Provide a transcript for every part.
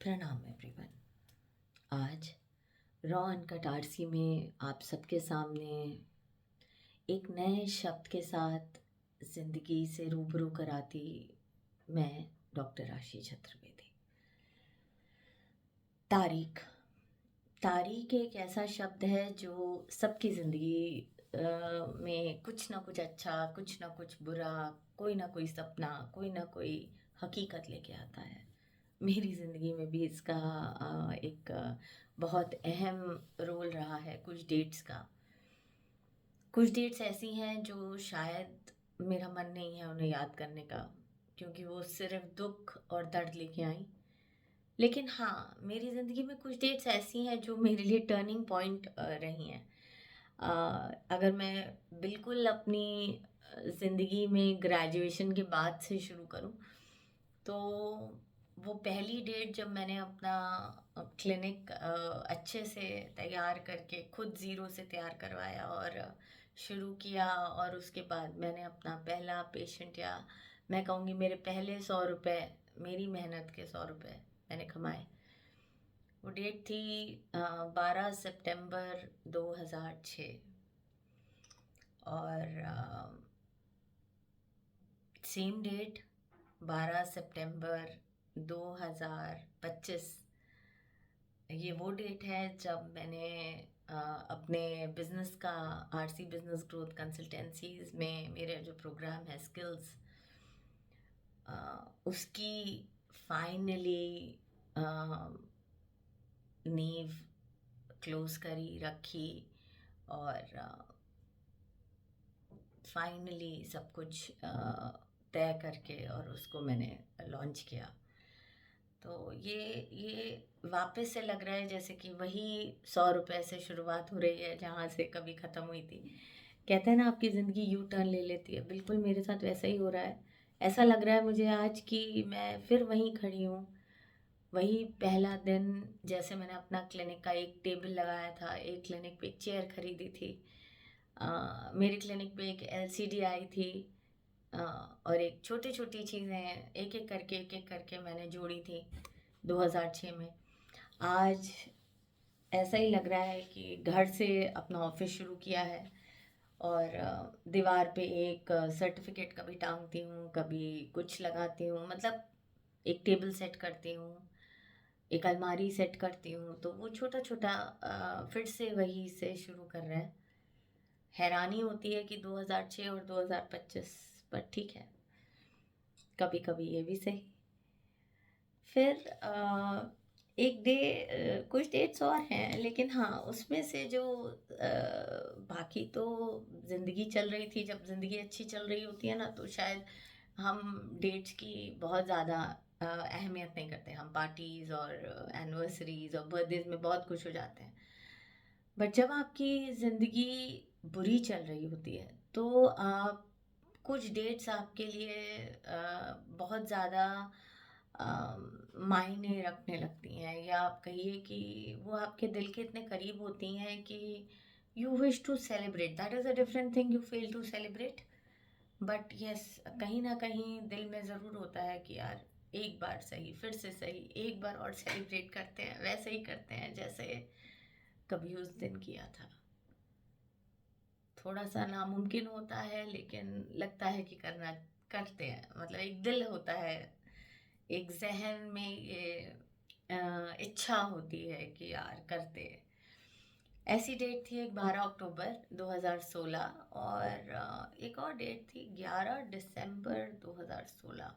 प्रणाम एवरीवन। आज raw uncut RC में आप सबके सामने एक नए शब्द के साथ ज़िंदगी से रूबरू कराती मैं डॉक्टर राशि चतुर्वेदी। तारीख तारीख एक ऐसा शब्द है जो सबकी ज़िंदगी में कुछ ना कुछ अच्छा, कुछ ना कुछ बुरा, कोई ना कोई सपना, कोई ना कोई हकीकत लेके आता है। मेरी ज़िंदगी में भी इसका एक बहुत अहम रोल रहा है कुछ डेट्स का। कुछ डेट्स ऐसी हैं जो शायद मेरा मन नहीं है उन्हें याद करने का, क्योंकि वो सिर्फ दुख और दर्द लेके आई। लेकिन हाँ, मेरी ज़िंदगी में कुछ डेट्स ऐसी हैं जो मेरे लिए टर्निंग पॉइंट रही हैं। अगर मैं बिल्कुल अपनी ज़िंदगी में ग्रेजुएशन के बाद से शुरू करूँ, तो वो पहली डेट जब मैंने अपना क्लिनिक अच्छे से तैयार करके खुद ज़ीरो से तैयार करवाया और शुरू किया, और उसके बाद मैंने अपना पहला पेशेंट, या मैं कहूँगी मेरे पहले 100 रुपये, मेरी मेहनत के 100 रुपये मैंने कमाए। वो डेट थी 12 सितंबर 2006। और सेम डेट 12 सितंबर 2025, ये वो डेट है जब मैंने अपने बिजनेस का, आरसी बिजनेस ग्रोथ कंसल्टेंसीज में मेरे जो प्रोग्राम है स्किल्स, उसकी फाइनली नींव क्लोज करी रखी, और फाइनली सब कुछ तय करके और उसको मैंने लॉन्च किया। तो ये वापस से लग रहा है जैसे कि वही 100 रुपये से शुरुआत हो रही है जहाँ से कभी ख़त्म हुई थी। कहते हैं ना, आपकी ज़िंदगी यू टर्न ले लेती है। बिल्कुल मेरे साथ वैसा ही हो रहा है। ऐसा लग रहा है मुझे आज कि मैं फिर वहीं खड़ी हूँ, वही पहला दिन। जैसे मैंने अपना क्लिनिक का एक टेबल लगाया था, एक क्लिनिक पे एक चेयर खरीदी थी, मेरे क्लिनिक पे एक एलसीडी आई थी, और एक छोटी छोटी चीज़ें एक एक करके मैंने जोड़ी थी 2006 में। आज ऐसा ही लग रहा है कि घर से अपना ऑफिस शुरू किया है, और दीवार पे एक सर्टिफिकेट कभी टांगती हूँ, कभी कुछ लगाती हूँ, मतलब एक टेबल सेट करती हूँ, एक अलमारी सेट करती हूँ। तो वो छोटा छोटा फिर से वही से शुरू कर रहे हैं। हैरानी होती है कि 2006 और 2025, पर ठीक है, कभी कभी ये भी सही। फिर एक डे, कुछ डेट्स और हैं, लेकिन हाँ, उसमें से जो बाकी तो ज़िंदगी चल रही थी। जब ज़िंदगी अच्छी चल रही होती है ना, तो शायद हम डेट्स की बहुत ज़्यादा अहमियत नहीं करते। हम पार्टीज़ और एनिवर्सरीज और बर्थडेज में बहुत खुश हो जाते हैं। बट जब आपकी ज़िंदगी बुरी चल रही होती है, तो आप कुछ डेट्स आपके लिए बहुत ज़्यादा मायने रखने लगती हैं, या आप कहिए कि वो आपके दिल के इतने करीब होती हैं कि you wish to celebrate. That is a different thing, you fail to celebrate. But yes, कहीं ना कहीं दिल में ज़रूर होता है कि यार, एक बार सही, फिर से सही, एक बार और सेलिब्रेट करते हैं, वैसे ही करते हैं जैसे कभी उस दिन किया था। थोड़ा सा नामुमकिन होता है, लेकिन लगता है कि करना करते हैं। मतलब एक दिल होता है, एक जहन में ये इच्छा होती है कि यार करते हैं। ऐसी डेट थी एक 12 अक्टूबर 2016, और एक और डेट थी 11 दिसंबर 2016।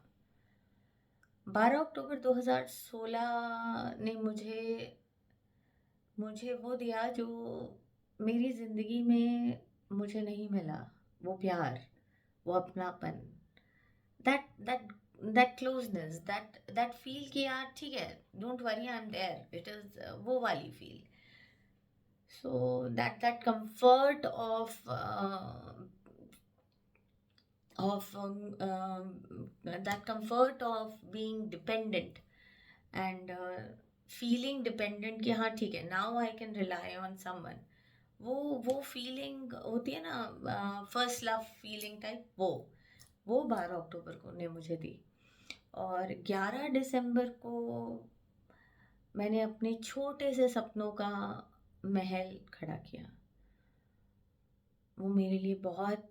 12 अक्टूबर 2016 ने मुझे वो दिया जो मेरी ज़िंदगी में मुझे नहीं मिला। वो प्यार, वो अपनापन, that that that closeness, that feel कि यार ठीक है, don't worry, I am there. It is वो वाली feel. So that comfort of being dependent, and feeling dependent कि हाँ ठीक है, now I can rely on someone। वो फीलिंग होती है ना, फर्स्ट लव फीलिंग टाइप, वो 12 अक्टूबर को ने मुझे दी। और 11 दिसंबर को मैंने अपने छोटे से सपनों का महल खड़ा किया। वो मेरे लिए बहुत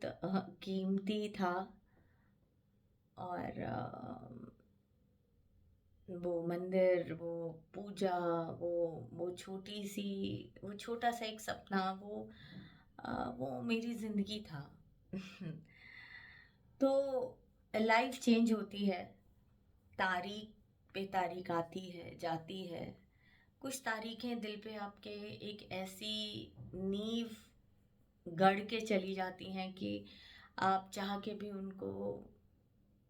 कीमती था। और वो मंदिर, वो पूजा, वो वो छोटी सी वो छोटा सा एक सपना, वो मेरी ज़िंदगी था। तो लाइफ चेंज होती है, तारीख पे तारीख आती है जाती है। कुछ तारीखें दिल पे आपके एक ऐसी नींव गढ़ के चली जाती हैं कि आप चाह के भी उनको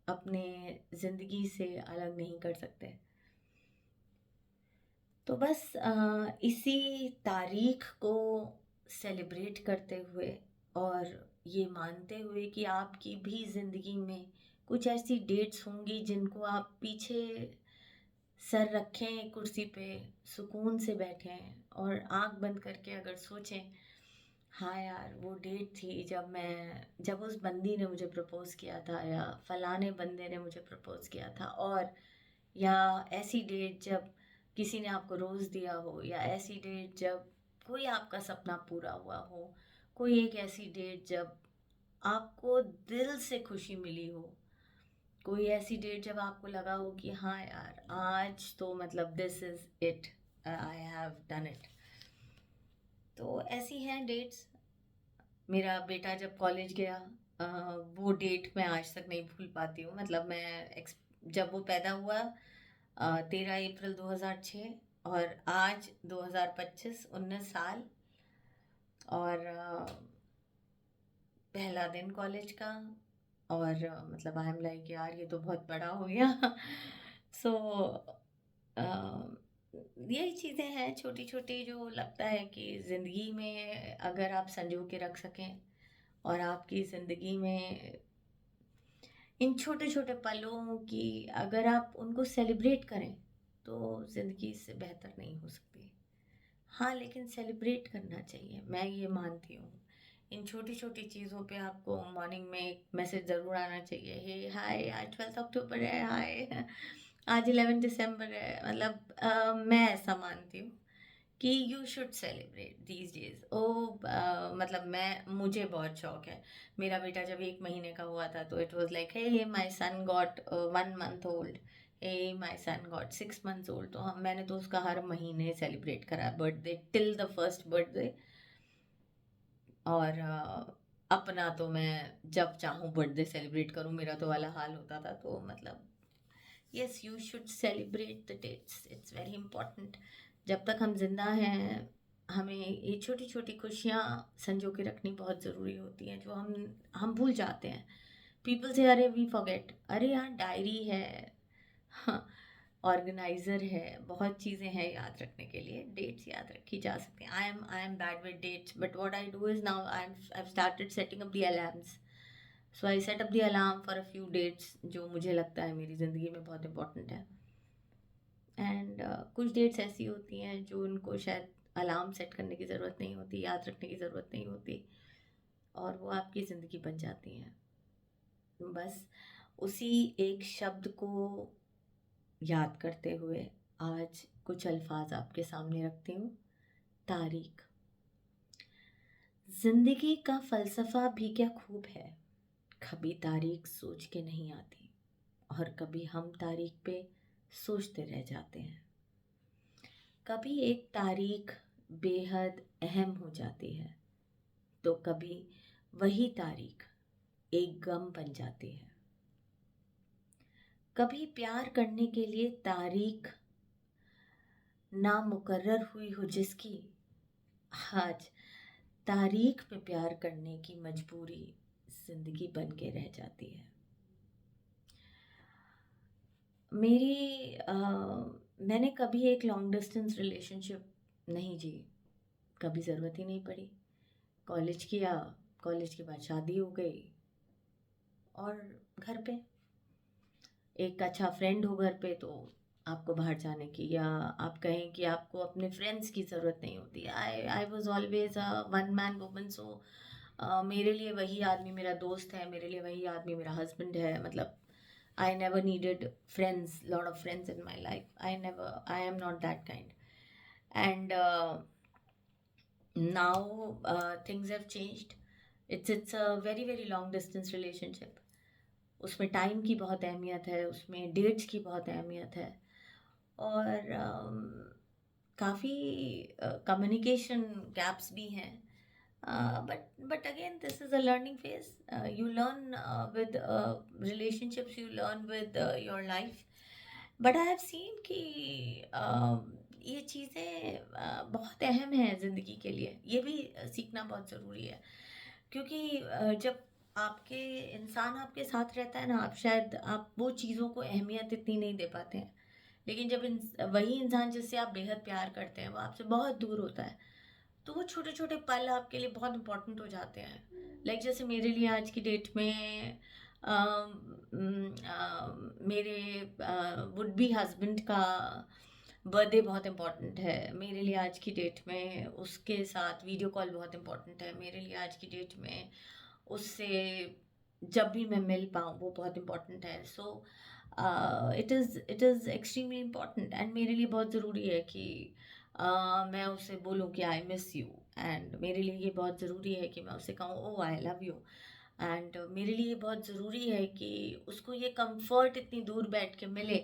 अपने ज़िंदगी से अलग नहीं कर सकते। तो बस इसी तारीख को सेलिब्रेट करते हुए और ये मानते हुए कि आपकी भी ज़िंदगी में कुछ ऐसी डेट्स होंगी जिनको आप पीछे सर रखें कुर्सी पे, सुकून से बैठें और आंख बंद करके अगर सोचें, हाँ यार वो डेट थी जब उस बंदी ने मुझे प्रपोज़ किया था, या फलाने बंदे ने मुझे प्रपोज़ किया था। और या ऐसी डेट जब किसी ने आपको रोज़ दिया हो, या ऐसी डेट जब कोई आपका सपना पूरा हुआ हो, कोई एक ऐसी डेट जब आपको दिल से खुशी मिली हो, कोई ऐसी डेट जब आपको लगा हो कि हाँ यार आज तो मतलब this is it, I have done it. तो ऐसी हैं डेट्स। मेरा बेटा जब कॉलेज गया, वो डेट मैं आज तक नहीं भूल पाती हूँ। मतलब जब वो पैदा हुआ 13 अप्रैल 2006, और आज 2025, 19 साल। और पहला दिन कॉलेज का। और मतलब आई एम लाइक यार ये तो बहुत बड़ा हो गया। सो यही चीज़ें हैं छोटी छोटी जो लगता है कि ज़िंदगी में अगर आप संजो के रख सकें, और आपकी ज़िंदगी में इन छोटे छोटे पलों की अगर आप उनको सेलिब्रेट करें, तो ज़िंदगी इससे बेहतर नहीं हो सकती। हाँ, लेकिन सेलिब्रेट करना चाहिए, मैं ये मानती हूँ। इन छोटी छोटी चीज़ों पे आपको मॉर्निंग में एक मैसेज ज़रूर आना चाहिए, हे हाय आज 12 अक्टूबर है, हाय आज 11 दिसंबर है। मतलब मैं ऐसा मानती हूँ कि you should celebrate these days. मतलब मुझे बहुत शौक है। मेरा बेटा जब 1 महीने का हुआ था तो it was like hey my son got 1 month old, hey my son got 6 months old. तो हम मैंने तो उसका हर महीने सेलिब्रेट करा birthday till the first birthday. और अपना तो मैं जब चाहूँ बर्थडे सेलिब्रेट करूँ, मेरा तो वाला हाल होता था। तो मतलब yes, you should celebrate the dates, it's very important. जब तक हम जिंदा हैं हमें ये छोटी छोटी खुशियाँ संजो के रखनी बहुत ज़रूरी होती हैं, जो हम भूल जाते हैं। पीपल से अरे वी फॉरगेट, अरे यार डायरी है, हाँ, ऑर्गेनाइजर है, बहुत चीज़ें हैं याद रखने के लिए। डेट्स याद रखी जा सकती हैं। I am bad with dates, but what I do is now I have started setting up the alarms. So I set up the alarm for a few dates जो मुझे लगता है मेरी ज़िंदगी में बहुत इंपॉर्टेंट है। एंड कुछ डेट्स ऐसी होती हैं जो उनको शायद अलार्म सेट करने की ज़रूरत नहीं होती, याद रखने की ज़रूरत नहीं होती, और वो आपकी ज़िंदगी बन जाती हैं। बस उसी एक शब्द को याद करते हुए आज कुछ अल्फाज आपके सामने रखती हूँ। तारीख। जिंदगी का फलसफा भी क्या खूब है, कभी तारीख सोच के नहीं आती, और कभी हम तारीख पे सोचते रह जाते हैं। कभी एक तारीख बेहद अहम हो जाती है, तो कभी वही तारीख एक गम बन जाती है। कभी प्यार करने के लिए तारीख नामुकर्रर हुई हो जिसकी, आज तारीख पे प्यार करने की मजबूरी जिंदगी बन के रह जाती है। मैंने कभी एक लॉन्ग डिस्टेंस रिलेशनशिप नहीं जी, कभी ज़रूरत ही नहीं पड़ी। कॉलेज किया, कॉलेज के बाद शादी हो गई, और घर पे एक अच्छा फ्रेंड हो घर पे तो आपको बाहर जाने की, या आप कहें कि आपको अपने फ्रेंड्स की ज़रूरत नहीं होती। I was always a one man woman. सो मेरे लिए वही आदमी मेरा दोस्त है, मेरे लिए वही आदमी मेरा हस्बैंड है। मतलब I never needed friends, lot of friends in my life. I am not that kind. And now things have changed. It's a very very long distance relationship. उसमें टाइम की बहुत अहमियत है, उसमें डेट्स की बहुत अहमियत है, और काफ़ी कम्युनिकेशन गैप्स भी हैं. But again, this is a learning phase. You learn with relationships, you learn with your life. But I have seen कि ये चीज़ें बहुत अहम हैं ज़िंदगी के लिए. ये भी सीखना बहुत ज़रूरी है, क्योंकि जब आपके इंसान आपके साथ रहता है ना, आप शायद आप वो चीज़ों को अहमियत इतनी नहीं दे पाते हैं. लेकिन जब वही इंसान जिससे आप बेहद प्यार करते हैं वो आपसे बहुत दूर होता है, तो वो छोटे छोटे पल आपके लिए बहुत इंपॉर्टेंट हो जाते हैं. लाइक जैसे मेरे लिए आज की डेट में मेरे वुड बी हस्बैंड का बर्थडे बहुत इम्पॉर्टेंट है मेरे लिए आज की डेट में. उसके साथ वीडियो कॉल बहुत इम्पॉर्टेंट है मेरे लिए आज की डेट में. उससे जब भी मैं मिल पाऊँ वो बहुत इम्पॉर्टेंट है. So it is extremely important, and मेरे लिए बहुत ज़रूरी है कि मैं उसे बोलूँ कि आई मिस यू. एंड मेरे लिए ये बहुत ज़रूरी है कि मैं उसे कहूँ ओ आई लव यू. एंड मेरे लिए बहुत ज़रूरी है कि उसको ये कंफर्ट इतनी दूर बैठ के मिले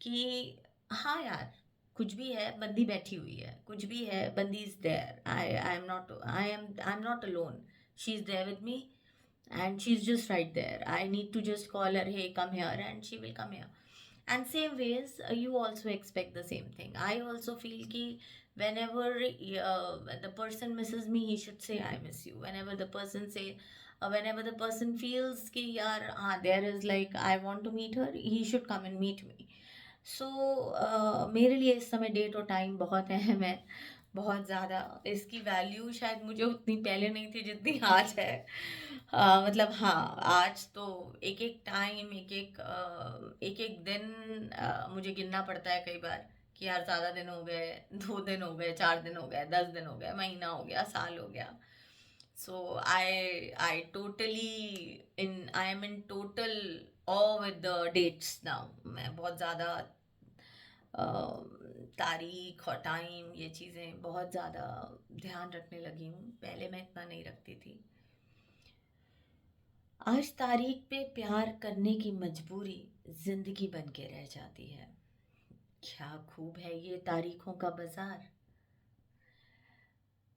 कि हाँ यार, कुछ भी है, बंदी बैठी हुई है, कुछ भी है, बंदी is there. I am not alone. She is there with me, and she's just right there. I need to just call her, hey, come here, and she will come here. And same ways, you also expect the same thing. I also feel ki whenever the person misses me, he should say I miss you. Whenever the person feels ki yaar, there is like I want to meet her, he should come and meet me. सो मेरे लिए इस समय date और time बहुत अहम है, बहुत ज़्यादा. इसकी वैल्यू शायद मुझे उतनी पहले नहीं थी जितनी आज है. मतलब हाँ, आज तो एक एक टाइम, एक एक दिन मुझे गिनना पड़ता है कई बार कि यार ज़्यादा दिन हो गए, 2 दिन हो गए, 4 दिन हो गए, 10 दिन हो गए, महीना हो गया, साल हो गया. So I totally I am in total awe with the dates now. मैं बहुत ज़्यादा तारीख और टाइम, ये चीज़ें बहुत ज़्यादा ध्यान रखने लगी हूँ. पहले मैं इतना नहीं रखती थी. आज तारीख पे प्यार करने की मजबूरी जिंदगी बन के रह जाती है. क्या खूब है ये तारीखों का बाजार.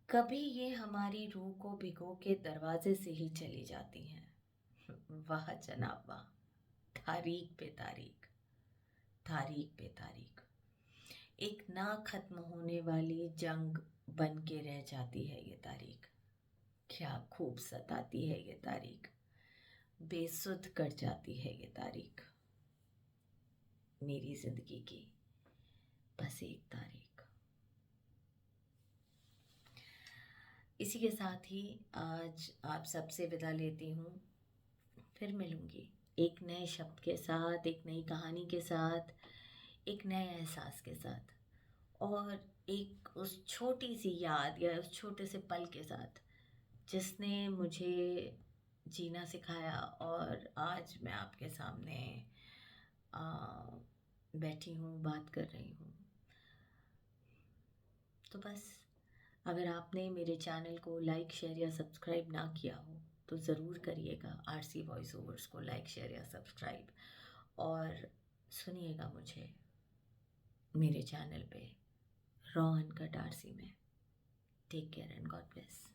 कभी ये हमारी रूह को भिगो के दरवाजे से ही चली जाती हैं. वाह जनाब वाह. तारीख पे तारीख, तारीख पे तारीख, एक ना खत्म होने वाली जंग बन के रह जाती है ये तारीख. क्या खूब सताती है ये तारीख, बेसुध कर जाती है ये तारीख. मेरी जिंदगी की बस एक तारीख. इसी के साथ ही आज आप सबसे विदा लेती हूँ. फिर मिलूंगी एक नए शब्द के साथ, एक नई कहानी के साथ, एक नए एहसास के साथ, और एक उस छोटी सी याद या उस छोटे से पल के साथ जिसने मुझे जीना सिखाया. और आज मैं आपके सामने आ, बैठी हूँ, बात कर रही हूँ. तो बस, अगर आपने मेरे चैनल को लाइक, शेयर या सब्सक्राइब ना किया हो तो ज़रूर करिएगा. आरसी वॉइस ओवर्स को लाइक, शेयर या सब्सक्राइब, और सुनिएगा मुझे मेरे चैनल पे रॉ अनकट आरसी में. Take care and God bless.